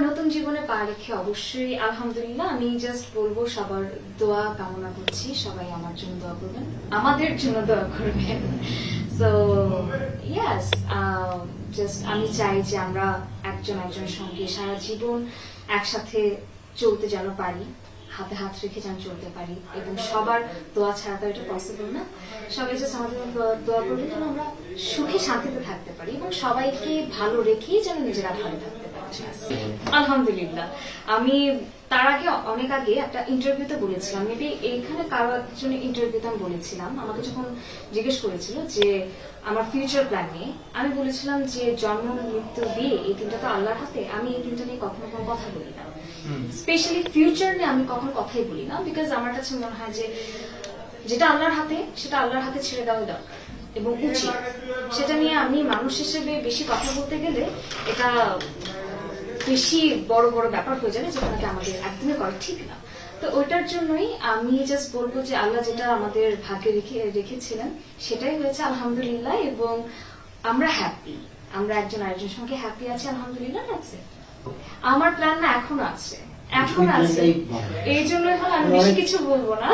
নতুন জীবনে পা রেখে অবশ্যই আলহামদুলিল্লাহ আমি জাস্ট বলবো সবার দোয়া কামনা করছি, সবাই আমার জন্য দোয়া করবেন, আমাদের জন্য দোয়া করবেন। সো ইয়েস, জাস্ট আমি চাই যে আমরা একজন একজনের সঙ্গে সারা জীবন একসাথে চলতে যেন পারি, হাতে হাত রেখে যেন চলতে পারি, এবং সবার দোয়া ছাড়া তো এটা পসিবল না। সবাই জাস্ট আমাদের দোয়া করবেন যেন আমরা সুখে শান্তিতে থাকতে পারি এবং সবাইকে ভালো রেখেই যেন নিজেরা ভালো থাকতে পারি। আলহামদুলিল্লাহ আমি তার আগে অনেক আগে একটা ইন্টারভিউতে বলেছিলাম, মেবি এইখানে কারো একজনের ইন্টারভিউতে আমি বলেছিলাম, আমাকে যখন জিজ্ঞেস করেছিল যে আমার ফিউচার প্ল্যান নিয়ে, আমি বলেছিলাম যে জন্ম মৃত্যু বিয়ে এই তিনটা তো আল্লাহর হাতে, আমি এই তিনটা নিয়ে কখনো কোনো কথা বলি না, স্পেশালি ফিউচার নিয়ে আমি কখনো কথাই বলি না, বিকজ আমার কাছে মনে হয় যে যেটা আল্লাহর হাতে সেটা আল্লাহর হাতে ছেড়ে দেওয়া দরকার এবং উচিত। সেটা নিয়ে আমি মানুষ হিসেবে বেশি কথা বলতে গেলে এটা বেশি বড় বড় ব্যাপার হয়ে যাবে, যেখানে আমাদের একদমই করা ঠিক না। তো ওইটার জন্যই আমি জাস্ট বলবো যে আল্লাহ যেটা আমাদের ভাগ্যে রেখেছিলেন সেটাই হয়েছে আলহামদুলিল্লাহ, এবং আমরা হ্যাপি, আমরা একজন আরেকজনের সঙ্গে হ্যাপি আছি আলহামদুলিল্লাহ। আছে আমার প্ল্যান না এখনো আছে, এখন আছে, এই জন্যই হলো আমি বেশি কিছু বলবো না।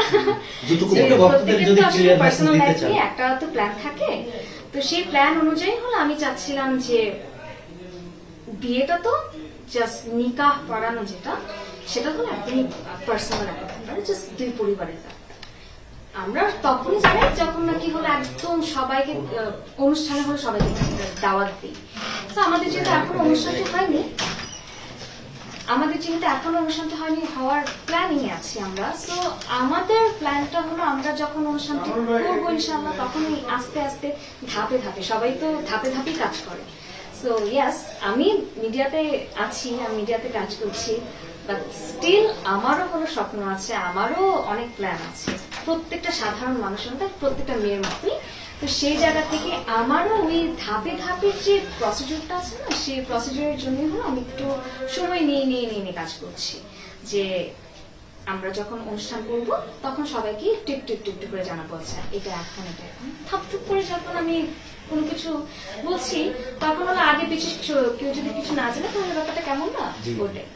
পার্সোনাল লাইফ নিয়ে একটা তো প্ল্যান থাকে, তো সেই প্ল্যান অনুযায়ী হলো আমি চাচ্ছিলাম যে বিয়েটা তো জাস্ট নিকাহ পড়ানো যেটা, সেটা হলো একদমই পার্সোনাল একটা ব্যাপার, জাস্ট দুই পরিবারের ব্যাপার। আমরা তখনই জানাই যখন নাকি হলো একদম সবাইকে অনুষ্ঠানে হলো সবাইকে দাওয়াত দিই। তো আমাদের যেহেতু এখনো অনুষ্ঠানটা হয়নি, হওয়ার প্ল্যানিং আছি আমরা। সো আমাদের প্ল্যানটা হলো আমরা যখন অনুষ্ঠানটা করবো ইনশাআল্লাহ তখনই আস্তে আস্তে ধাপে ধাপে, সবাই তো ধাপে ধাপেই কাজ করে। সো ইয়েস, আমি মিডিয়াতে আছি, আমি মিডিয়াতে কাজ করছি, বাট স্টিল আমারও কোনো স্বপ্ন আছে, আমারও অনেক প্ল্যান আছে, প্রত্যেকটা সাধারণ মানুষের মধ্যে, প্রত্যেকটা মেয়ের মতোই। তো সেই জায়গা থেকে আমারও ওই ধাপে ধাপে যে প্রসিডিউরটা আছে না, সেই প্রসিডিউরের জন্যই হলো আমি একটু সময় নিয়ে কাজ করছি, যে আমরা যখন অনুষ্ঠান করব তখন সবাইকে টিপ টিপ টিপ টিপ করে জানাবো, আচ্ছা এটা এখন থাপ থুপ করে যখন আমি কোনো কিছু বলছি তখন হলো আগে পিছিয়ে কেউ যদি কিছু না জানে তাহলে ব্যাপারটা কেমন না ওটাই।